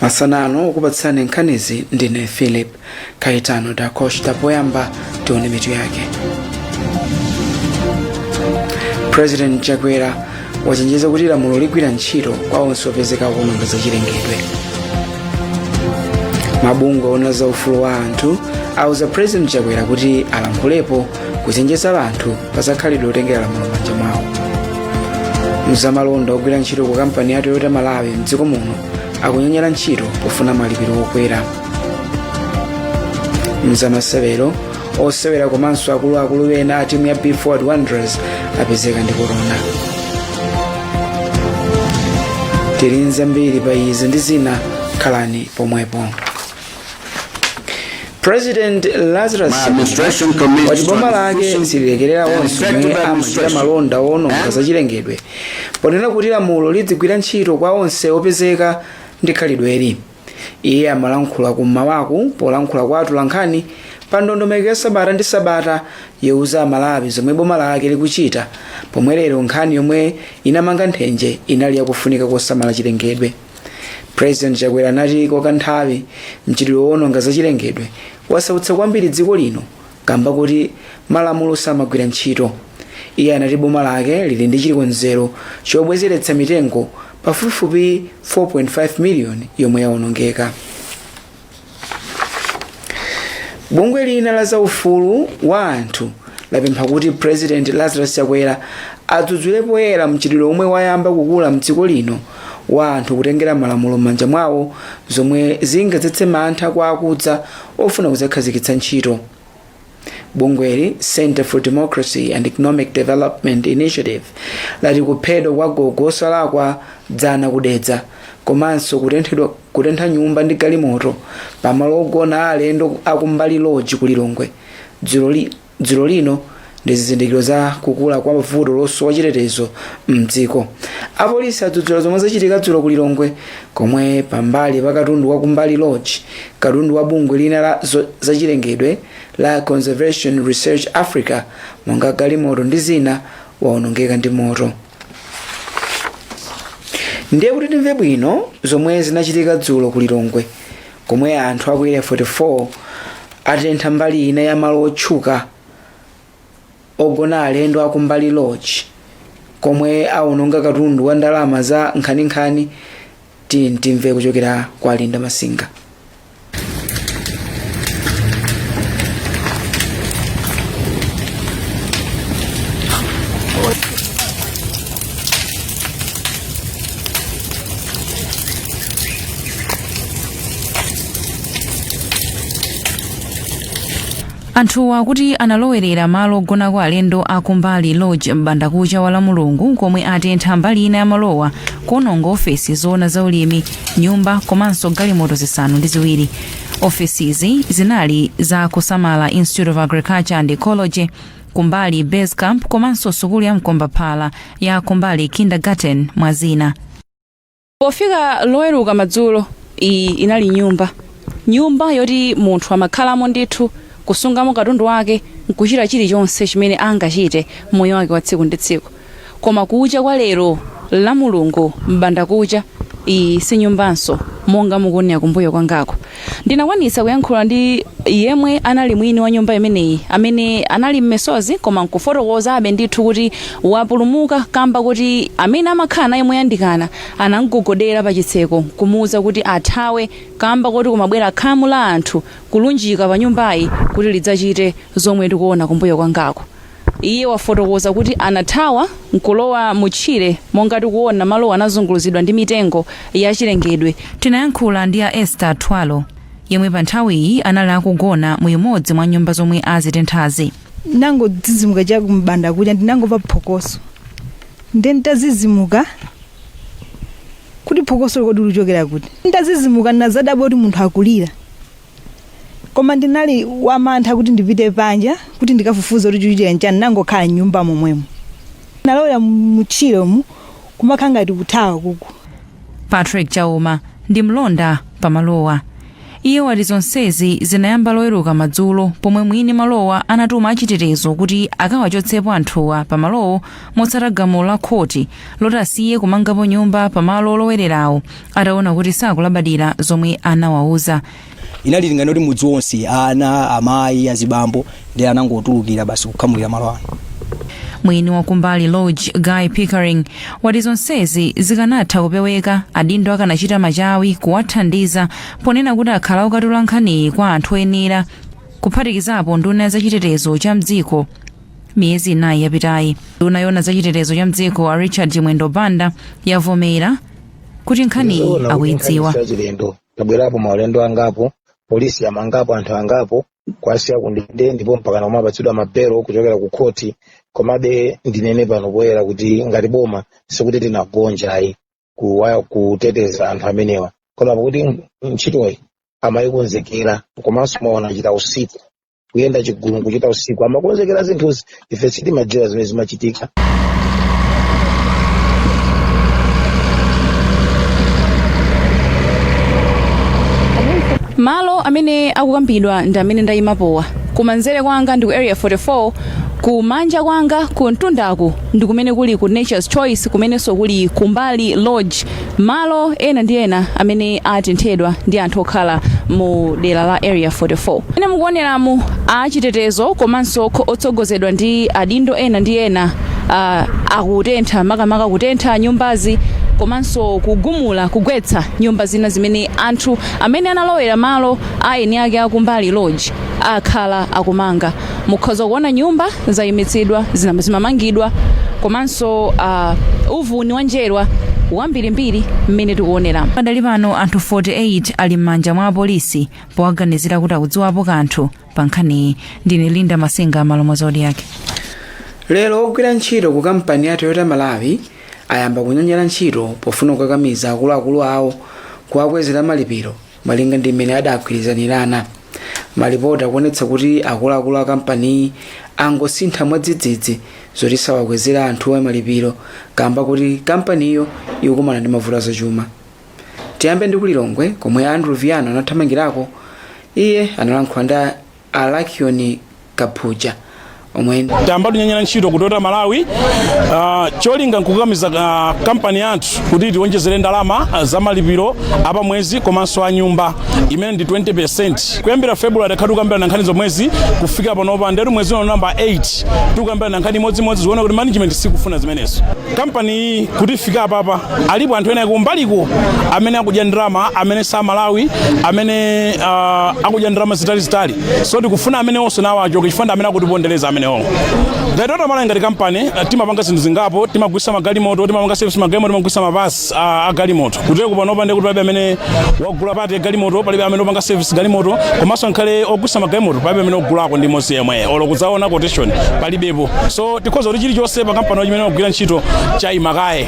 Masanano kupatsani nkhanizi ndine Philip Kaitano da Costa poyamba tione mitu yake. President Chakwera wachenjeza kuti lamulo ligwira ntchito kwa onse opezeka kuwononga zachilengedwe. Mabungwe ona za ufulu wa anthu auza President Chakwera kuti alankhulepo kuchenjeza anthu pazakhalidwe otengera lamulo m'manja mwawo. Mzamalonda ogwira ntchito ku kampani ya Toyota Malawi mdziko muno akunyanyala ntchito pofuna malipiro okwera. Mzamasewero osewera komanso akuluakulu ena a timu ya B4 Wanderers apezeka ndi korona. Tili zambiri pa izi ndi zina, khalani pomwepo. President Lazarus wati boma lake sililekerera onse omwe amachita malonda owononga zachilengedwe, ponena kuti lamulo lidzigwira ntchito kwa onse opezeka ndi khalidweli. Iye amalankhula kummawaku polankhula kwa atolankhani pa ndondomeko ya sabata ndi sabata yowuza amalawi zomwe boma lake likuchita, pomwe lero nkhani yomwe inamanga nthenje inali yakufunika kosamala chilengedwe. President Chakwera anati kwa kanthawi mchitidwe owononga zachilengedwe wasautsa kwambiri dziko lino kamba kuti malamulo samagwira ntchito. Iye anati boma lake lili ndi chikonzero chobwezeretsa mitengo pafupifupi 4.5 miliyoni yomwe yawonongeka. Bungwe lina la za ufulu wa anthu lapempha kuti President Lazarus Chakwera adzudzule poyera mchitidwe omwe wayamba kukula mdziko lino wa anthu kutengera malamulo m'manja mwawo, zomwe zingadzetse mantha kwa akudza ofuna kudzakhazikitsa ntchito. Bungweli Center for Democracy and Economic Development Initiative lati kuphedwa kwa gogo osalakwa dzana kudedza, komanso kutentha nyumba ndi galimoto pamalo ogona alendo akumbali lodge ku Lilongwe dzulo lino ndi zizindikiro za kukula kwa vuto losowa chitetezo mdziko. Apolisi adzudzula zomwe zachitika dzulo ku Lilongwe, komwe pambali pa katundu wa kumbali lodge, katundu wa bungwe lina la zachilengedwe la Conservation Research Africa monga galimoto ndi zina wawonongeka ndi moto. Ndiye kuti timve bwino zomwe zinachitika dzulo ku Lilongwe, komwe anthu aku area 44 atentha mbali ina ya malo otchuka ogona alendo akumbali lodge, komwe awononga katundu wa ndalama za nkhaninkhani. Timve kuchokera kwa Linda Masinga. Anthu akuti analowerera malo ogona kwa alendo akumbali lodge m'bandakucha wa Lamulungu, komwe atentha mbali ina ya malowa kuononga ofesi zoona za ulimi, nyumba komanso galimoto zisanu ndi ziwiri. Ofesizi zinali za kusamala Institute of Agriculture and Ecology, kumbali base camp komanso sukulu ya Mkombaphala ya kumbali kindergarten mwazina. Pofika loweruka madzulo inali nyumba yoti munthu amakhalamo ndithu kusungamo katundu wake nkuchita chilichonse chimene angachite moyo wake wa tsiku ndi tsiku. Koma kucha kwa lero la Mulungu m'bandakucha si nyumbanso monga mukuonera kumbuyo kwangako. Ndinakwanitsa kuyankhula ndi yemwe anali mwini wa nyumba imeneyi, amene anali mmesozi koma nkufotokoza abe ndithu kuti wapulumuka kamba kuti amene amakhala naye moyandikana anamgogodera pa chitseko kumuwuza kuti athawe kamba kuti kumabwera khamu la anthu kulunjika pa nyumbayi kuti lidzachite zomwe tikuona kumbuyo kwangako. Iye wafotokoza kuti anathawa nkulowa mutchire monga tikuona malo anazunguluzidwa ndi mitengo ya chilengedwe. Tinayankhula ndi a Esther Twalo, yemwe pa nthawiyi anali akugona mu imodzi mwa nyumba zomwe azitenthazi. Nango dzizimuka chaku m'bandakucha ndinangomva phokoso, ndiye ndazizimuka kuti phokoso kodi lichokera kuti. Ndazizimuka nazadabwa kuti munthu akulira, koma ndinali wamantha kuti ndipite panja kuti ndikafufuza kuti chichitira nchani, nangokhala nyumba momwemo. Naloya mutchiromu kumakhanga kuti kuthawa kuku. Patrick Chauma ndi mlonda pamalowa. iye wati zonsezi zinayamba loweruka madzulo pomwe mwini malowa anatuma achitetezo kuti akawachotsepo anthuwa pamalowo motsata gamulo la khoti loti asiye kumangapo nyumba pamalo olowererawo ataona kuti sakulabadira zomwe anawauza. Inali ngati mudzi wonse ana amayi azibambo ndi anangotulukira basi kukhamulira malo ano. Mwini wa Kumbali Lodge Guy Pickering wati zonsezi zikanatha kupeweka adindo akanachita machawi kuwathandiza ponena kuti akhala ukatula nkhaniyi kwa anthu oyenera kuphatikizapo nduna zachitetezo cha mdziko miyezi 4 yapitayi. Nduna yona zachitetezo cha mdziko a Richard Mwendo Banda yavomera kuti nkhaniyi akuidziwa. Tabwerapo maulendo angapo, polisi yamangapo anthu angapo kwasiya kundinde ndipo mpaka na mapatsidwa mapero kuchokera ku khoti. Komabe ndinene pano poyera kuti ngati boma sikuti tinagonja ayi kuteteza anthu amenewa. Koma kuti ntchitoyi amayikonzekera komanso maona achita usiku kuyenda chigulu kuchita usiku amakonzekera zinthuzi ife sitimadziwa zimene zimachitika. Malo amene akukambidwa ndi amene ndayimapowa. Kumanzere kwanga ndi ku area 44, kumanja kwanga ku mtundaku ndi kumene kuli ku Nature's Choice, kumenenso kuli Kumbali Lodge. Malo ena ndi ena amene atenthedwa ndi anthu okhala mu dera la area 44. Ine mukuoneramu achitetezo komanso otsogozedwa ndi adindo ena ndi ena akutentha makamaka kutentha nyumbazi komanso kugumula kugwetsa nyumba zina zimene anthu amene analowera malo aeni ake a Kumbali Lodge akhala akumanga. Mukhoza kuona nyumba zayimitsidwa zimamangidwa komanso uvuni wanjerwa wambirimbiri mmene tikuonera. Padali pano anthu 48 ali m'manja mwa apolisi powaganizira kuti akudziwapo kanthu pa nkhaniyi. Ndine Linda Masenga, malo mwa Zodiak. Lero ogwira ntchito ku kampani ya Toyota Malawi ayamba kunyanyala ntchito pofuna kukakamiza akuluakulu awo kuwakwezera malipiro malinga ndi mmene adagwirizanirana. Malipoti akuonetsa kuti akuluakulu a kampani angosintha mwadzidzidzi zoti sawakwezera anthu a malipiro kamba kuti kampaniyo ikukumana ndi mavuto azachuma. Tiyambe ndi kulilongwe komwe Andrew Viano anathamangirako. Iye analankhula ndi Alakioni Kapuja omwe tamba kunyanyala ntchito ku Toyota Malawi. Cholinga nkukamiza kampani yathu kuti tiwonjezere ndalama za malipiro apa mwezi komanso a nyumba imene ndi 20%. Kuyambira February tikukambira na nkhani zomwezi kufika panopa ndero mwezi wa number 8 tikukambira na nkhani imodzimodzi ziona kuti management sikufuna zimenezo. Kampani kuti fika apa alipo anthu ena kumbaliko amene akudya ndalama, amene sa Malawi, amene akudya ndalama zitalizitali. So tikufuna amene onse nawo achoke chifukwa amene akutipondereza amene onse. Toyota Malawi ngati kampani timapanga zinthu zingapo, timagwisa magalimoto, timapanga service magalimoto, timagwisa mabasi a galimoto. Kutero kupanopa ndi kuti palibe amene wagula pati galimoto, palibe amene opanga service galimoto, komanso nkhale ogwisa magalimoto palibe amene ogulako ndi mosi yemwe olo kudzaona quotation palibepo. So tikhoza kuti chilichonse pa kampani imene ogwira ntchito cha imakaye.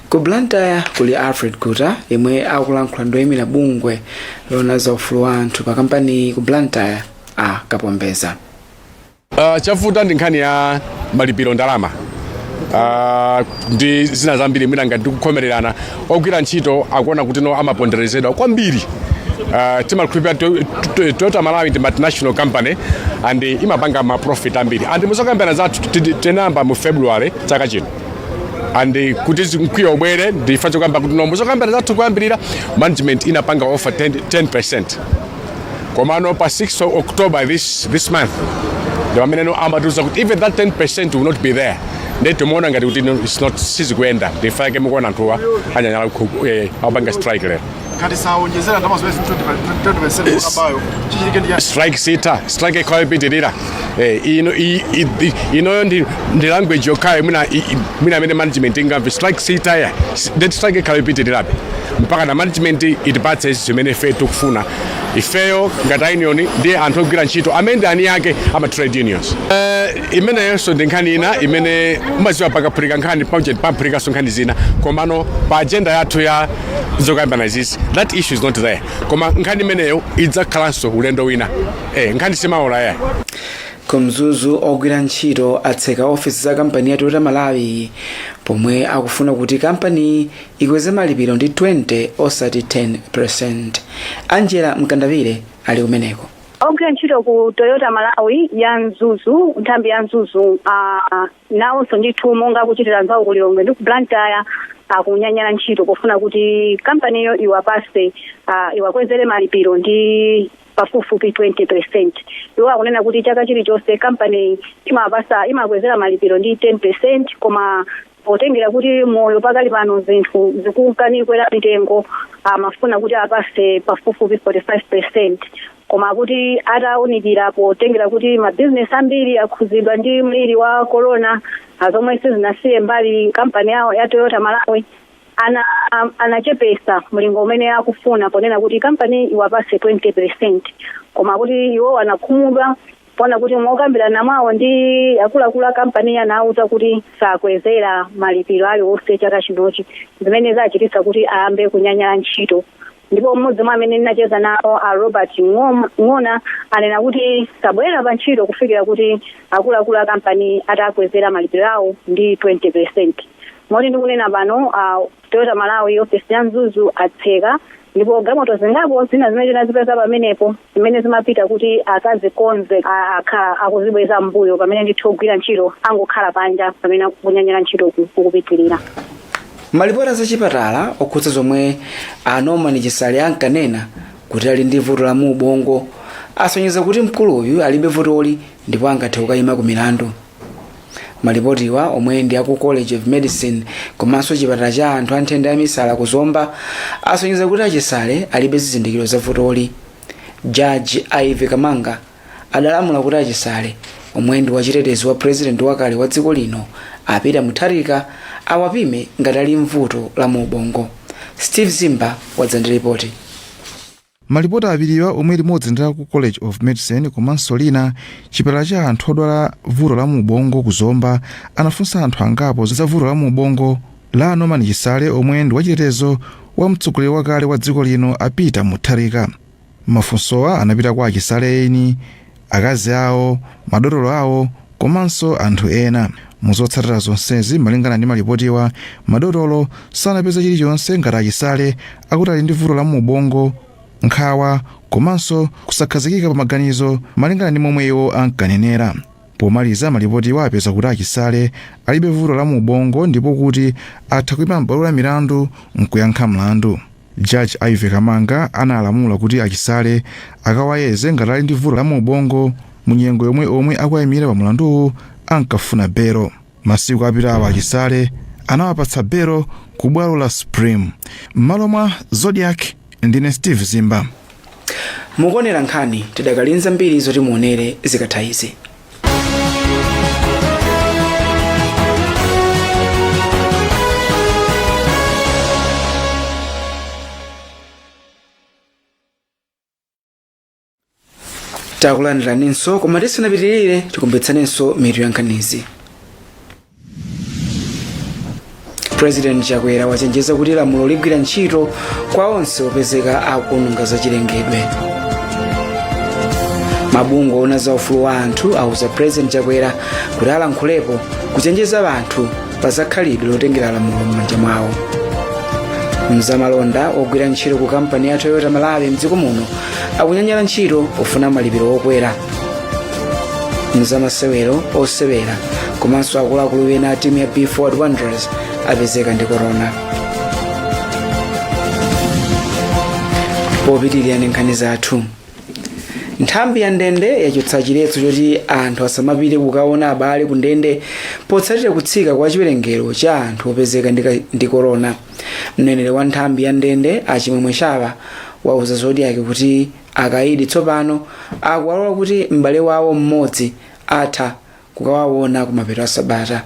Ku Blantyre kuli Alfred Kuta yemwe akulankhula ndoyimira bungwe lona za ufulu wa anthu pa kampani ku Blantyre Kapombeza. Chafuta ndi nkhani ya malipiro ndalama. Ndi zina zambiri mwina ngati tikukhomererana ogwira ntchito akuona kuti no amaponderezedwa kwambiri. Timakhulupirira Toyota Malawi ndi multinational company and imapanga ma profit ambiri. And muzokambirana zathu tinamba mu February chaka chino. And kuti mkwiyo obwere ndifatso kwamba kuti nomuzokambirana zathu kuyambirira management inapanga offer 10%. Komano pa 6 October this month the amene amatuza kuti even that 10% will not be there. Tomorrow ngati kuti it's not sizikuenda ndifake mukuona anthuwa anyanyala abanga strike lero. Kati saonjezera ndama zomwe 20% kukabayo chichitike ndi strike sita strike ikhayipitirira ino ndi language yokayo mwina amene management ingamve strike sita ya that strike ikhayipitirirabe mpaka na management itipatse zimene ife tikufuna. Ifeyo ngati union ndiye anthu ogwira ntchito amene ani yake ama trade unions. Imene yonso ndi nkhani ina imene umaziwa pakaphulika nkhani paphulika nkhani zina komano pa agenda yathu ya zokambirana izizi that issue is not there. Koma nkhani imeneyo idzakhalanso ulendo wina. Nkhani simaola ya. kumzuzu ogwira ntchito atseka ofisi za kampani ya Toyota Malawi pomwe akufuna kuti kampani ikweze malipiro ndi 20 osati 10%. Angela Mkandavire ali kumeneko. Ogwira ntchito ku Toyota Malawi ya Mzuzu, nthambi ya Mzuzu, nawonso ndithu monga kuchitira nzawo kulilongwe ndi ku Blantyre akunyanyala ntchito pofuna kuti kampaniyo iwapase iwakwezere malipiro ndi pafupifupi 20%. Iwo akunena kuti chaka chilichonse kampani imakwezera malipiro ndi 10%, koma potengera kuti moyo pakali pano zinthu zikunkanikwera mitengo, amafuna kuti apase pafupifupi 45%. Koma kuti atawunikira potengera kuti mabizinesi ambiri akhuzidwa ndi mliri wa corona, zomwe sizinasiye mbali kampani yawo ya Toyota Malawi, anachepesa mlingo umene akufuna ponena kuti kampani iwapase 20%. Koma kuti iwo anakhumudwa pona kuti mokambirana mwawo ndi akuluakulu a kampani anawuza kuti sakwezera malipiro aliwonse chaka chinochi, zimene zachititsa kuti ayambe kunyanyala ntchito. Ndipo mmodzi mwa amene ndinacheza nawo Robert Ng'ona anena kuti sabwera pa ntchito kufikira kuti akuluakulu a kampani atakwezera malipiro awo ndi 20%. Moti ndikunena pano Toyota Malawi ofisi ya Mzuzu atseka, ndipo galimoto zingapo zina zimene tinazipeza pamenepo zimene zimapita kuti akazikonze akuzibweza mbuyo pamene ndithu ogwira ntchito angokhala panja pamene kunyanyala ntchito kukupitirira. Malipoti zachipatala okhudza zomwe Nkhani Zam'Chichewa ankanena kuti ali ndi vuto la mu ubongo asonyeza kuti mkuluyu alibe vutoli ndipo angathe kukayima ku milandu. Malipotiwa omwe ndi aku College of Medicine komanso chipatala cha anthu a nthenda ya misala kuzomba asonyeza kuti Achichewa alibe zizindikiro za vutoli. Judge Ivy Kamanga adalamula kuti Achichewa omwe ndi wachitetezi wa president wakale wa dziko lino apita mutharika awapime ngati ali mvuto la mu ubongo. Steve Zimba wadzandira ripoti. Malipoti awiriwa omwe limodzi ndi ku College of Medicine komanso lina chipatala cha anthu odwala vuto la mu ubongo kuzomba anafunsa anthu angapo za vuto la mu ubongo la Nkhani Zam'Chichewa omwe ndi wachitetezo wa mtsogoleri wakale wa dziko lino apita mutharika. Mafunsowa anapita kwa Achichewa eni, akazi awo, madotolo awo komanso anthu ena. Muzotsatira zonsezi malingana ndi malipotiwa, madotolo sanapeza chilichonse ngati Achichewa akuti ali ndi vuto la mu ubongo, nkhawa komanso kusakhazikika pa maganizo malingana ndi momwe iwo ankanenera. Pomaliza malipotiwa apeza kuti Achichewa alibe vuto la mu ubongo ndipo kuti atha kuyima m'bwalo la milandu nkuyankha mlandu. Judge Ivy Kamanga analamula kuti Achichewa akawayeze ngati ali ndi vuto la mu ubongo mu nyengo yomwe omwe akuyimira pa mlanduwu ankafuna belo. Masiku apitawo Achichewa anawapatsa belo ku bwalo la Supreme. M'malo mwa Zodiak, ndine Steve Zimba. Mukonera nkhani tidakalinza mbiri zoti muonere zikatha izi. Takulandiranso koma tisanapitirire tikumbitsanenso mitu ya nkhanizi. President Chakwera wachenjeza kuti lamulo ligwira ntchito kwa onse opezeka akuononga zachilengedwe. Mabungwe oona za ufulu wa anthu auza President Chakwera kuti alankhulepo kuchenjeza anthu pa zakhalidwe lotengera lamulo m'manja mwawo. Mzamalonda ogwira ntchito ku kampani ya Toyota Malawi mdziko muno akunyanyala ntchito pofuna malipiro okwera. Mzamasewero osewera komanso akuluakulu ena a timu ya B4 Wanderers apezeka ndi corona. Popitirira nkhani zathu. Nthambi ya ndende yachotsa chiletso choti anthu asamapite kukaona abale ku ndende potsatira kutsika kwa chiwerengero cha anthu opezeka ndi corona. Mneneri wa nthambi ya ndende Achimwemwe Chava wauza Zodiak kuti akaidi tsopano akuwalola kuti m'bale wawo mmodzi atha kukawaona kumapeto a Sabata.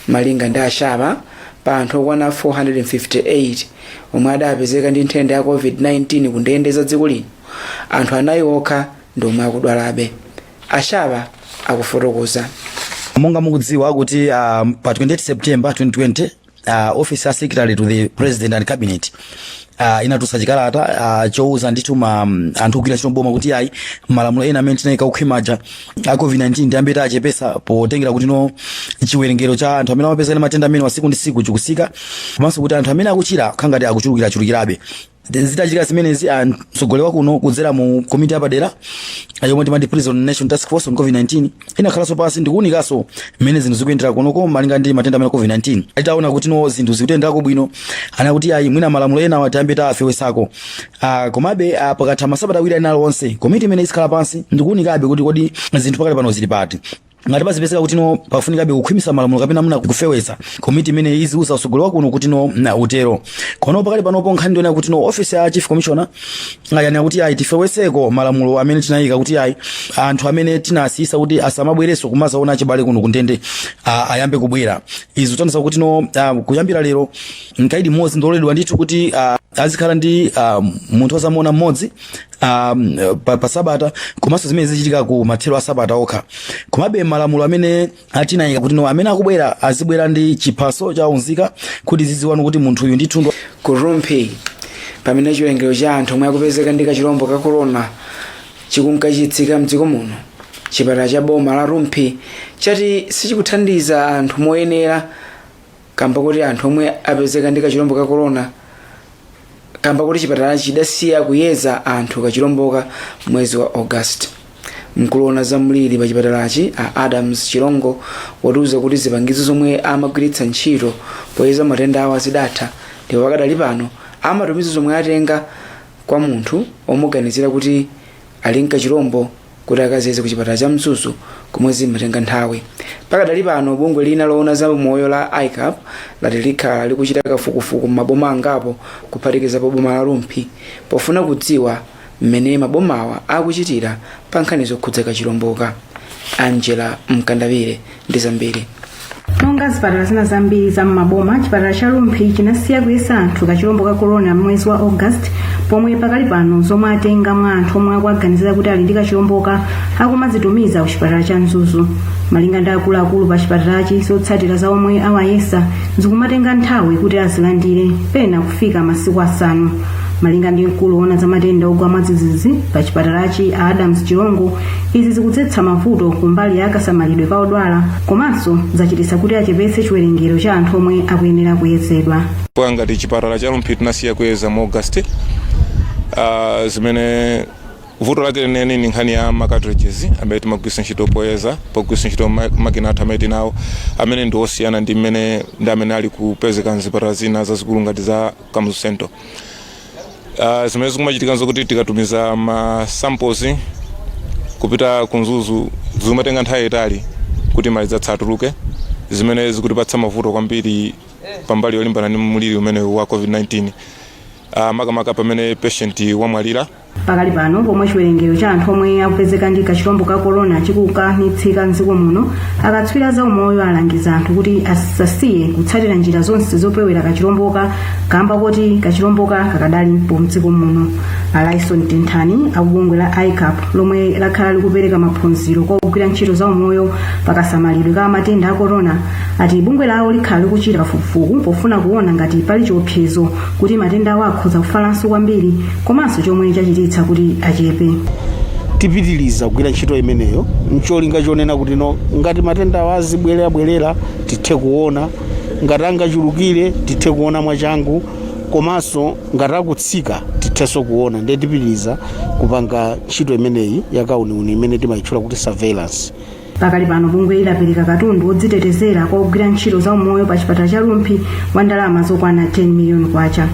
Malinga ndi Chava pa anthu okwana 458 omwe adapezeka ndi nthenda ya COVID-19 ku ndende za dziko lino, anthu anayi okha ndomwe akudwalabe. Chava akufotokoza. Monga mukudziwa kuti pa 28 September 2020 office secretary to the president and cabinet inatusa chikalata chouza ndithu anthu ogwira ntchito mboma kuti ayi malamulo ena amene tinayika kukhwimaja a COVID-19 ndiyambeta achepesa potengera kuti no chiwerengero cha anthu amene amapezeka matenda amene wasiku ndi siku chikusika komanso kuti anthu amene akuchira khangati akuchulukirabe zitachitika zimenezi mtsogoleri kuno kudzera mu komiti yapadera yomwe timati prison national task force on COVID-19 inakhalanso pasi ndikuwunikanso mmene zinthu zikuyendera kunoko malinga ndi matenda amene COVID-19 ataona kuti no zinthu zikuyenderako bwino ana kuti ayi mwina malamulo ena atayambeta afewesako komabe pakatha masabata awiri analo onse komiti imene isikhala pansi ndikuwunikabe kuti kodi zinthu pakali pano zili pati ngati pazipezeka kuti no pafunikabe kukhwimisa malamulo kapena muna kufewesa komiti imene iziuza mtsogoleri kuno kuti no utero kono pakali panopo nkhani ndiona kuti no office ya chief commissioner ngayani kuti ayi tifeweseko malamulo amene tinayika kuti ayi anthu amene tinasisa kuti asamabwereso kumazaona chibale kuno kundende ayambe kubwera izo tanisa kuti no kuyambira lero nkaidi mmodzi ndoledwa ndithu kuti azikhala ndi munthu ozamuona mmodzi pa sabata komanso zimene zichitika ku mathero a sabata okha komabe malamulo amene atinayika kuti no amene akubwera azibwera ndi chiphaso cha unzika kuti zidziwanu kuti munthu uyu ndithu ndo kurumpi pamene chiwerengero cha anthu omwe akupezeka ndi kachirombo ka corona chikunkachitsika mdziko muno chipatala cha boma la rumpi chati sichikuthandiza anthu moyenera kamba kuti anthu omwe apezeka ndi kachirombo ka corona kamba kuti chipatala chidasiya kuyeza anthu kachiromboka mwezi wa August. Mkulona zamulili pa chipatalachi Adams Chirongo watuza kuti zipangizo zomwe amagwiritsa ntchito poyeza matenda awo zidatha ndipo pakadali pano amatumiza zomwe atenga kwa munthu omuganizira kuti ali nkachirombo kuti akazeze ku chipatala cha Mzuzu kumwezi matenga nthawi. Pakadali pano bungwe lina loona za moyo la ICAP lati likhala likuchita kafukufuku maboma angapo kuphatikiza boma la Rumpi pofuna kudziwa mmene mabomawa akuchitira pa nkhani zokhudza kachiromboka. Angela Mkandavire ndi zambiri. Monga zipatala zina zambiri za maboma, chipatala cha Rumpi chinasiya kuyesa anthu kachirombo ka corona mwezi wa August pomwe pakali pano zomwe atenga mwa anthu omwe akuganiza kuti ali ndi kachiromboka akumazitumiza ku chipatala cha Mzuzu. Malinga ndi akuluakulu pa chipatalachi zotsatira za omwe awayesa zikumatenga nthawi kuti azilandire pena kufika masiku asanu. Malinga ndi mkulu ona za matenda ogwa mwadzidzidzi pa chipatalachi Adams Chirongo, izi zikudzetsa mavuto kumbali ya kasamalidwe ka odwala komanso zachititsa kuti achepetse chiwerengero cha anthu omwe akuyenera kuyezedwa. Ngati chipatala cha Rumpi tinasiya kuyeza mu August zimene vuto lake lenene ni nkhani ya makatreches amene timagwisa ntchito poyeza pogwisa ntchito makina athu amene tinawo amene ndi osiyana ndi mmene ndi amene ali kupezeka mzipatala zina zazikulu ngati za Kamuzu Center. Zimene zikumachitika nzokuti tikatumiza ma samples kupita ku Mzuzu zimatenga nthawi itali kuti mali zatsatuluke zimene zikutipatsa mavuto kwambiri pambali yolimbana ndi muliri umene wa COVID-19 makamaka pamene patient wamwalira. Pakali pano pomwe chiwerengero cha anthu omwe akupezeka ndi kachirombo ka corona chikukanitsika mdziko muno, akatswiri za umoyo alangiza anthu kuti asasiye kutsatira njira zonse zopewera kachiromboka kamba kuti kachiromboka kakadali mdziko muno. Alaison Nkhani akubungwe la ICAP lomwe lakhala likupereka maphunziro kwa ogwira ntchito za umoyo pakasamalidwe ka matenda a corona ati bungwe lawo likhala likuchita kafukufuku pofuna kuona ngati pali chiopsezo kuti matenda awo akhoza kufalanso kwambiri komanso chomwe chachititsa kuti achepe. Tipitiliza kugwira ntchito imeneyo ncholinga chonena kuti no ngati matenda awo azibwerera tithe kuona, ngati angachulukire tithe kuona mwachangu komanso ngati akutsika tithenso kuona. Ndiye tipitiliza kupanga ntchito imeneyi yakauniuni imene timayitchula kuti surveillance. Pakali pano bungwe lapereka katundu odzitetezera kwa ogwira ntchito za umoyo pa chipatala cha Rumpi wa ndalama zokwana 10 miliyoni kwacha.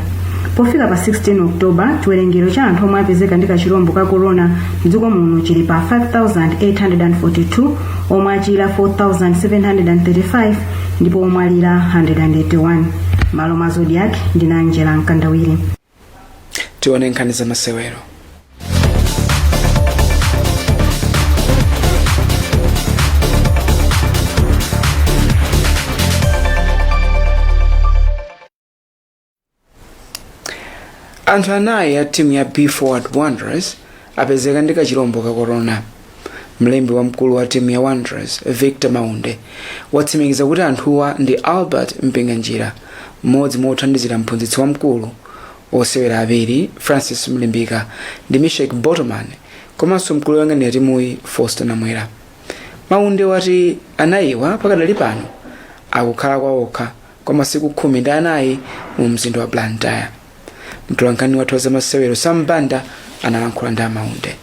Pofika pa 16 Oktoba, chiwerengero cha anthu omwe apezeka ndi kachirombo ka corona mdziko muno chili pa 5,842, omwe achira 4,735 ndipo omwe alira 181. Malo mwa Zodiak ndi Angela Mkandawire. Tione nkhani za masewero. Anthu anayi ya timu ya B Forward Wanderers apezeka ndi kachirombo ka corona. mlembi wamkulu wa timu ya Wanderers Victor Maunde watsimikiza kuti anthuwa ndi Albert Mpenganjira, mmodzi mwa othandizira mphunzitsi wamkulu, osewera awiri Francis Mlimbika ndi Mishek Bottoman, komanso mkulu woyang'anira timuyi Foster Namwera. Maunde wati anayiwa pakadali pano akukhala kwawokha kwa masiku 14 mu mzinda wa Blantyre. Mtolankhani wathu wa zamasewero Sambanda analankhula ndi Maunde.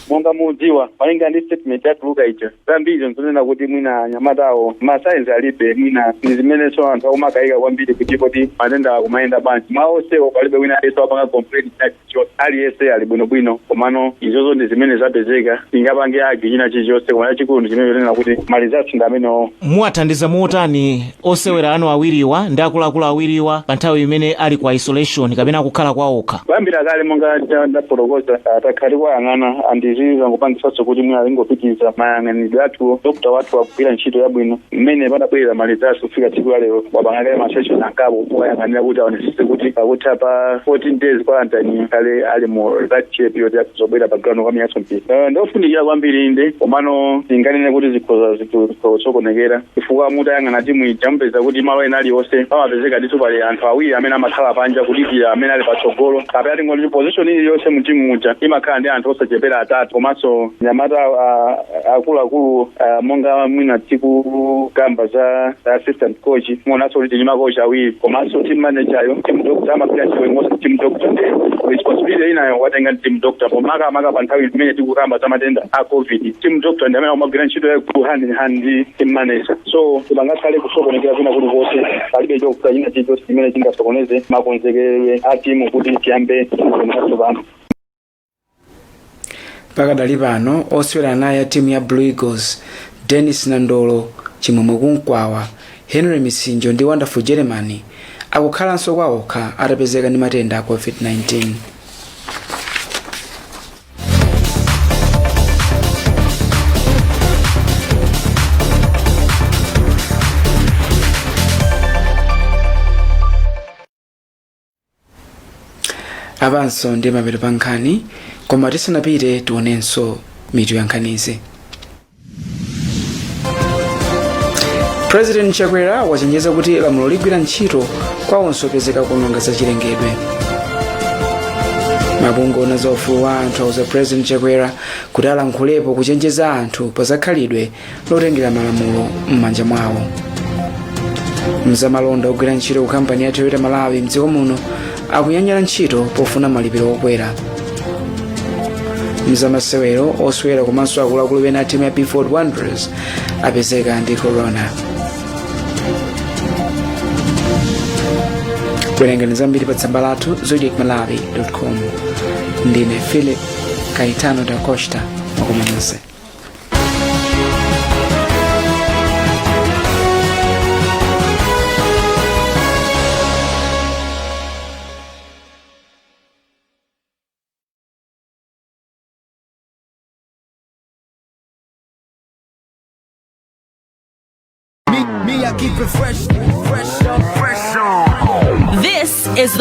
Monga mudziwa malinga ndi statement yatuluka ija zambiri nzonena kuti mwina anyamatawo masayensi alibe mwina ndi zimenenso anthu akumakayika kwambiri kuti matenda akumayenda bwanji mwaonsewo palibe wina aliyense wapanga complaint chachonse aliyense ali bwinobwino komano izozo ndi zimene zapezeka tingapange agi china chilichonse koma chachikulu ndi chimene chonena kuti malizatsi ndi amenewo. Muwathandiza motani osewera anu awiriwa ndi akuluakulu awiriwa pa nthawi imene ali kwa isolation kapena kukhala kwa okha? Kuyambira kale monga ndafotokoza takhali kwayang'ana andizi zangopangisanso kuti mwina alingopitiriza mayang'anidwe athu dokta wathu akugwira ntchito yabwino mmene padabwera malizatsi kufika tsiku la lero wapangakale masession angapo wayang'anira kuti aonesese kuti akutha pa 14 days quarantine kale ali mu that period yakuzobwera pa ground kwa miyaso mpiri ndofunikira kwambiri inde komano tinganene kuti zikhoza zikusokonekera chifukwa mutayang'ana timu ija mupeza kuti malo ena aliyonse pamapezeka ndiso pali anthu awiri amene amakhala panja kudikira amene ali patsogolo kapena tingoti position iliyonse mu timu muja imakhala ndi anthu osachepera atatu komanso nyamata akuluakulu monga mwina tikukamba za assistant coach monanso kuti tinyima coach awiri komanso team manager team doctor amapita ntchito imodzi team doctor ndi responsibility inayo watenga team doctor pomaka pa nthawi imene tikukamba za matenda a covid team doctor ndi amene amagwira ntchito yakulu hand in hand ndi team manager so tipangakhale kusokonekera kwina kuti konse palibe chokutsa china chilichonse chimene chingasokoneze makonzekedwe a timu kuti tiyambe kumasopano. Pakadali pano osewera naye a timu ya Blue Eagles Dennis Nandolo, Chimwemwe Kunkwawa, Henry Misinjo ndi Wonderful Germany akukhalanso kwawokha atapezeka ndi matenda a COVID-19. Avanso ndi mapeto pa nkhani, koma tisanapite tionenso mitu ya nkhanizi. President Chakwera wachenjeza kuti lamulo ligwira ntchito kwa onse opezeka kuononga za chilengedwe. Mabungwe ona za ufulu wa anthu auza President Chakwera kuti alankhulepo kuchenjeza anthu pa zakhalidwe lotengera malamulo m'manja mwawo. Mzamalonda ogwira ntchito ku kampani ya Toyota Malawi mdziko muno akunyanyala ntchito pofuna malipiro okwera. Mzamasewero osewera komanso akuluakulu ena timu ya P4 Wanderers apezeka ndi corona. Kuwerengani zambiri pa tsamba lathu zodiacmalawi.com. Ndine Philip Kaitano da Costa makomanonse. Me, I keep it fresh, fresh on. This is the